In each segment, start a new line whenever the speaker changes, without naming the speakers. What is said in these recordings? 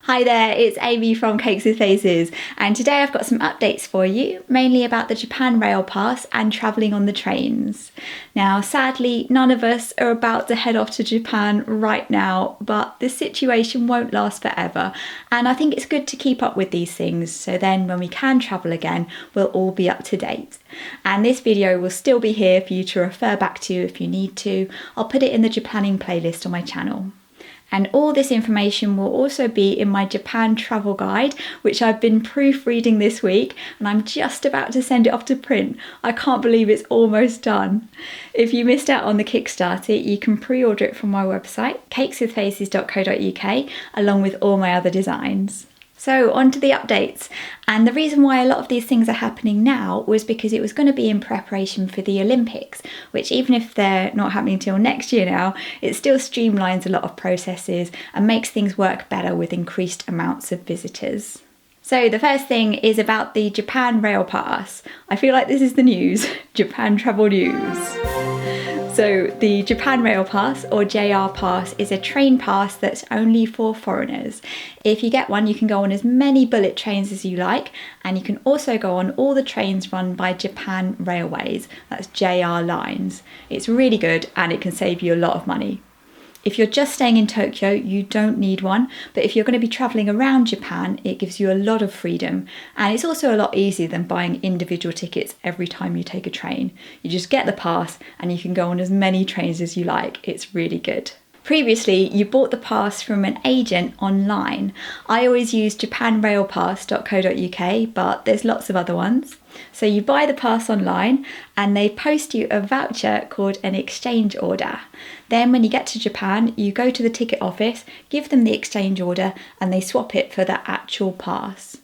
Hi there, it's Amy from Cakes with Faces, and today I've got some updates for you, mainly about the Japan Rail Pass and travelling on the trains. Now, sadly, none of us are about to head off to Japan right now, but this situation won't last forever, and I think it's good to keep up with these things, so then when we can travel again, we'll all be up to date. And this video will still be here for you to refer back to if you need to. I'll put it in the Japanning playlist on my channel. And all this information will also be in my Japan travel guide, which I've been proofreading this week, and I'm just about to send it off to print. I can't believe it's almost done. If you missed out on the Kickstarter, you can pre-order it from my website, cakeswithfaces.co.uk, along with all my other designs. So on to the updates, and the reason why a lot of these things are happening now was because it was going to be in preparation for the Olympics, which even if they're not happening till next year now, it still streamlines a lot of processes and makes things work better with increased amounts of visitors. So the first thing is about the Japan Rail Pass. I feel like this is the news, Japan travel news. So the Japan Rail Pass, or JR Pass, is a train pass that's only for foreigners. If you get one, you can go on as many bullet trains as you like, and you can also go on all the trains run by Japan Railways, that's JR lines. It's really good and it can save you a lot of money. If you're just staying in Tokyo, you don't need one, but if you're going to be travelling around Japan, it gives you a lot of freedom, and it's also a lot easier than buying individual tickets every time you take a train. You just get the pass and you can go on as many trains as you like. It's really good. Previously, you bought the pass from an agent online. I always use japanrailpass.co.uk, but there's lots of other ones. So you buy the pass online and they post you a voucher called an exchange order. Then when you get to Japan, you go to the ticket office, give them the exchange order, and they swap it for the actual pass.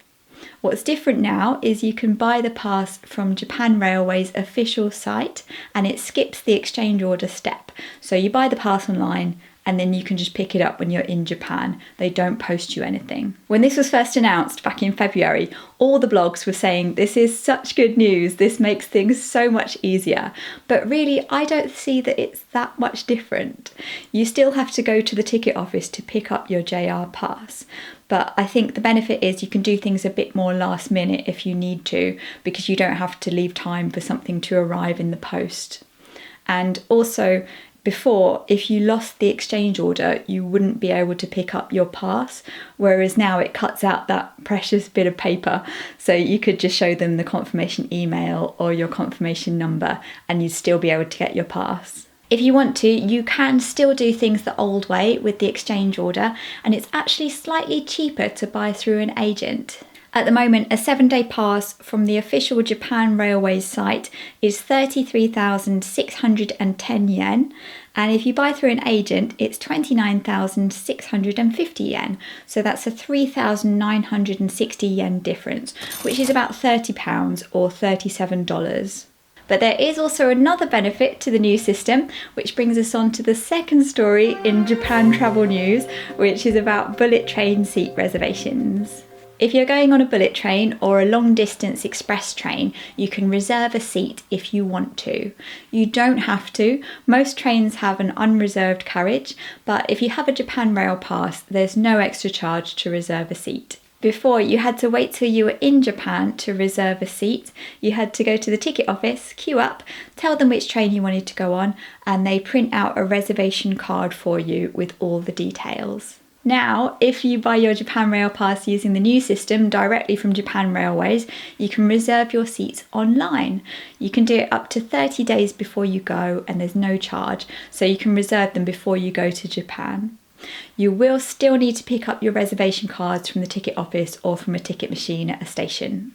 What's different now is you can buy the pass from Japan Railway's official site and it skips the exchange order step. So you buy the pass online and then you can just pick it up when you're in Japan. They don't post you anything. When this was first announced back in February, all the blogs were saying this is such good news, this makes things so much easier. But really, I don't see that it's that much different. You still have to go to the ticket office to pick up your JR pass. But I think the benefit is you can do things a bit more last minute if you need to, because you don't have to leave time for something to arrive in the post. And also, before, if you lost the exchange order, you wouldn't be able to pick up your pass, whereas now it cuts out that precious bit of paper. So you could just show them the confirmation email or your confirmation number and you'd still be able to get your pass. If you want to, you can still do things the old way with the exchange order, and it's actually slightly cheaper to buy through an agent. At the moment, a 7-day pass from the official Japan Railways site is 33,610 yen, and if you buy through an agent, it's 29,650 yen. So that's a 3,960 yen difference, which is about £30 or $37. But there is also another benefit to the new system, which brings us on to the second story in Japan travel news, which is about bullet train seat reservations. If you're going on a bullet train or a long distance express train, you can reserve a seat if you want to. You don't have to. Most trains have an unreserved carriage, but if you have a Japan Rail Pass, there's no extra charge to reserve a seat. Before, you had to wait till you were in Japan to reserve a seat. You had to go to the ticket office, queue up, tell them which train you wanted to go on, and they print out a reservation card for you with all the details. Now, if you buy your Japan Rail Pass using the new system directly from Japan Railways, you can reserve your seats online. You can do it up to 30 days before you go and there's no charge, so you can reserve them before you go to Japan. You will still need to pick up your reservation cards from the ticket office or from a ticket machine at a station.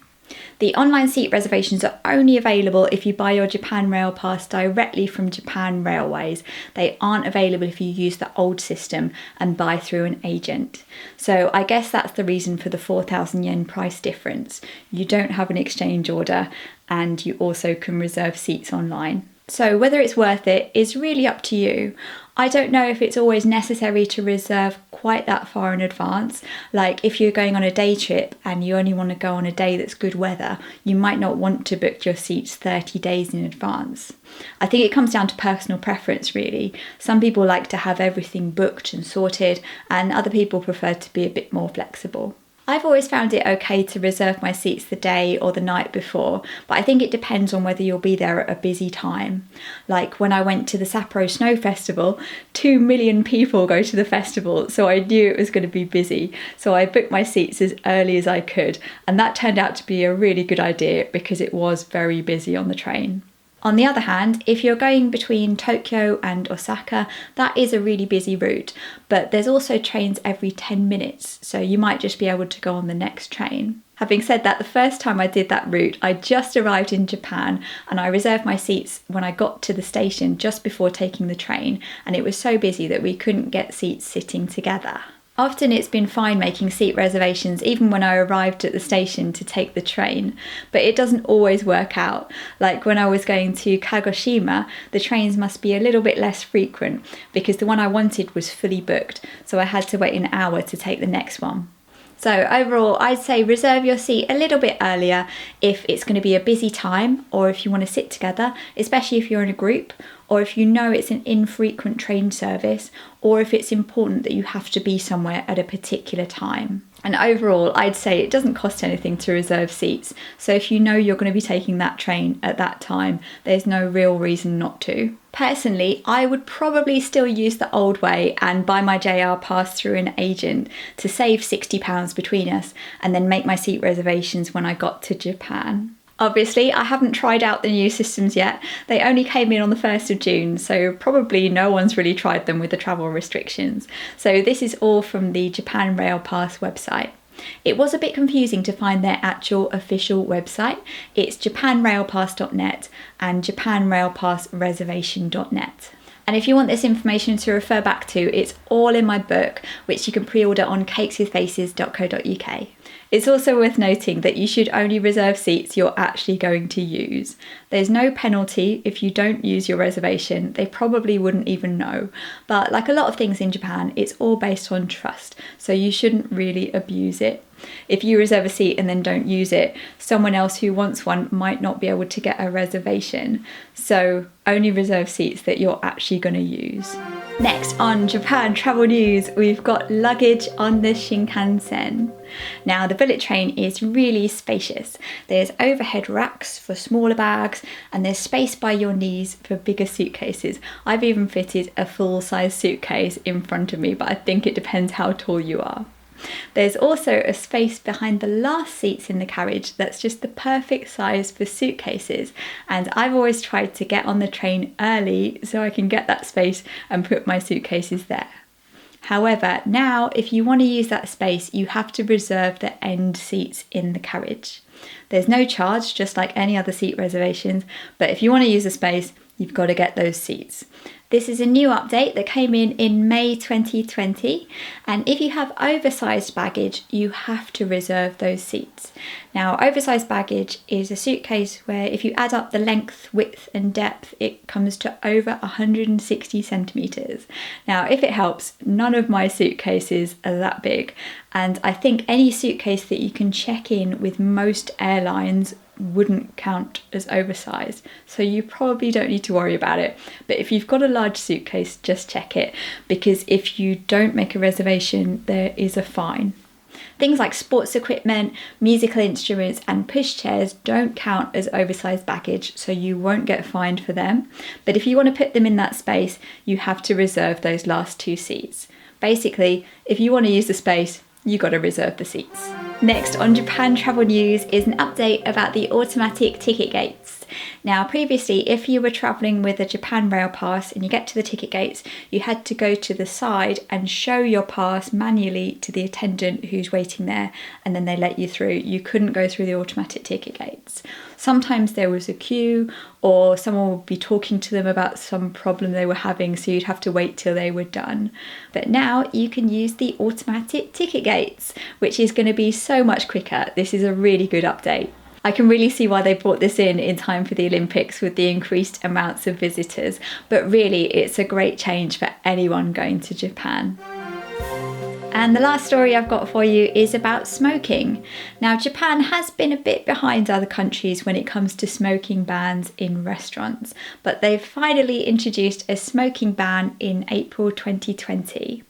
The online seat reservations are only available if you buy your Japan Rail Pass directly from Japan Railways. They aren't available if you use the old system and buy through an agent. So I guess that's the reason for the 4,000 yen price difference. You don't have an exchange order and you also can reserve seats online. So whether it's worth it is really up to you. I don't know if it's always necessary to reserve quite that far in advance. Like if you're going on a day trip and you only want to go on a day that's good weather, you might not want to book your seats 30 days in advance. I think it comes down to personal preference really. Some people like to have everything booked and sorted, and other people prefer to be a bit more flexible. I've always found it okay to reserve my seats the day or the night before, but I think it depends on whether you'll be there at a busy time. Like when I went to the Sapporo Snow Festival, 2 million people go to the festival, so I knew it was going to be busy. So I booked my seats as early as I could, and that turned out to be a really good idea because it was very busy on the train. On the other hand, if you're going between Tokyo and Osaka, that is a really busy route, but there's also trains every 10 minutes, so you might just be able to go on the next train. Having said that, the first time I did that route, I just arrived in Japan and I reserved my seats when I got to the station just before taking the train, and it was so busy that we couldn't get seats sitting together. Often it's been fine making seat reservations even when I arrived at the station to take the train, but it doesn't always work out. Like when I was going to Kagoshima, the trains must be a little bit less frequent because the one I wanted was fully booked, so I had to wait an hour to take the next one. So overall, I'd say reserve your seat a little bit earlier if it's going to be a busy time, or if you want to sit together, especially if you're in a group, or if you know it's an infrequent train service, or if it's important that you have to be somewhere at a particular time. And overall, I'd say it doesn't cost anything to reserve seats. So if you know you're going to be taking that train at that time, there's no real reason not to. Personally, I would probably still use the old way and buy my JR pass through an agent to save £60 between us, and then make my seat reservations when I got to Japan. Obviously, I haven't tried out the new systems yet. They only came in on the 1st of June, so probably no one's really tried them with the travel restrictions. So this is all from the Japan Rail Pass website. It was a bit confusing to find their actual official website. It's japanrailpass.net and japanrailpassreservation.net. And if you want this information to refer back to, it's all in my book, which you can pre-order on cakeswithfaces.co.uk. It's also worth noting that you should only reserve seats you're actually going to use. There's no penalty if you don't use your reservation. They probably wouldn't even know. But like a lot of things in Japan, it's all based on trust, so you shouldn't really abuse it. If you reserve a seat and then don't use it, someone else who wants one might not be able to get a reservation. So only reserve seats that you're actually going to use. Next on Japan travel news, we've got luggage on the shinkansen. Now the bullet train is really spacious. There's overhead racks for smaller bags, and there's space by your knees for bigger suitcases. I've even fitted a full-size suitcase in front of me, but I think it depends how tall you are. There's also a space behind the last seats in the carriage that's just the perfect size for suitcases, and I've always tried to get on the train early so I can get that space and put my suitcases there. However, now if you want to use that space, you have to reserve the end seats in the carriage. There's no charge, just like any other seat reservations, but if you want to use the space, you've got to get those seats. This is a new update that came in May 2020, and if you have oversized baggage, you have to reserve those seats. Now, oversized baggage is a suitcase where if you add up the length, width and depth, it comes to over 160 centimetres. Now, if it helps, none of my suitcases are that big, and I think any suitcase that you can check in with most airlines wouldn't count as oversized, so you probably don't need to worry about it. But if you've got a large suitcase, just check it, because if you don't make a reservation, there is a fine. Things like sports equipment, musical instruments and pushchairs don't count as oversized baggage, so you won't get fined for them. But if you want to put them in that space, you have to reserve those last two seats. Basically, if you want to use the space, you got to reserve the seats. Next on Japan travel news is an update about the automatic ticket gates. Now previously, if you were travelling with a Japan Rail Pass and you get to the ticket gates, you had to go to the side and show your pass manually to the attendant who's waiting there, and then they let you through. You couldn't go through the automatic ticket gates. Sometimes there was a queue, or someone would be talking to them about some problem they were having, so you'd have to wait till they were done. But now you can use the automatic ticket gates, which is going to be so much quicker. This is a really good update. I can really see why they brought this in time for the Olympics with the increased amounts of visitors, but really it's a great change for anyone going to Japan. And the last story I've got for you is about smoking. Now, Japan has been a bit behind other countries when it comes to smoking bans in restaurants, but they've finally introduced a smoking ban in April 2020.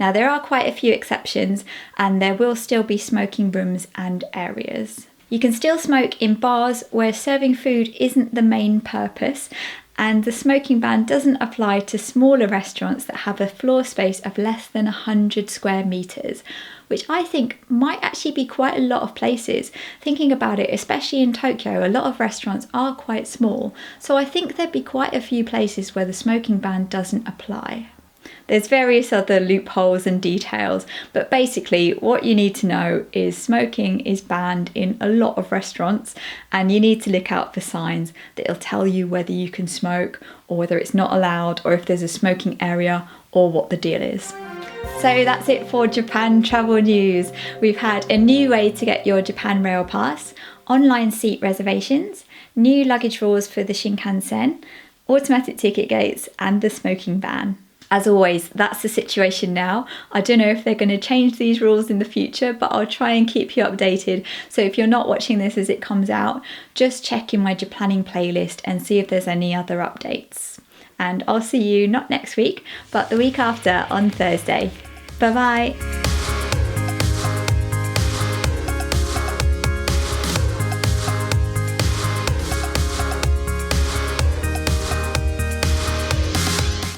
Now, there are quite a few exceptions, and there will still be smoking rooms and areas. You can still smoke in bars where serving food isn't the main purpose, and the smoking ban doesn't apply to smaller restaurants that have a floor space of less than 100 square metres, which I think might actually be quite a lot of places. Thinking about it, especially in Tokyo, a lot of restaurants are quite small, so I think there'd be quite a few places where the smoking ban doesn't apply. There's various other loopholes and details, but basically what you need to know is smoking is banned in a lot of restaurants, and you need to look out for signs that'll tell you whether you can smoke or whether it's not allowed, or if there's a smoking area, or what the deal is. So that's it for Japan travel news. We've had a new way to get your Japan Rail Pass, online seat reservations, new luggage rules for the shinkansen, automatic ticket gates, and the smoking ban. As always, that's the situation now. I don't know if they're going to change these rules in the future, but I'll try and keep you updated. So if you're not watching this as it comes out, just check in my Japanning playlist and see if there's any other updates. And I'll see you not next week, but the week after on Thursday. Bye bye.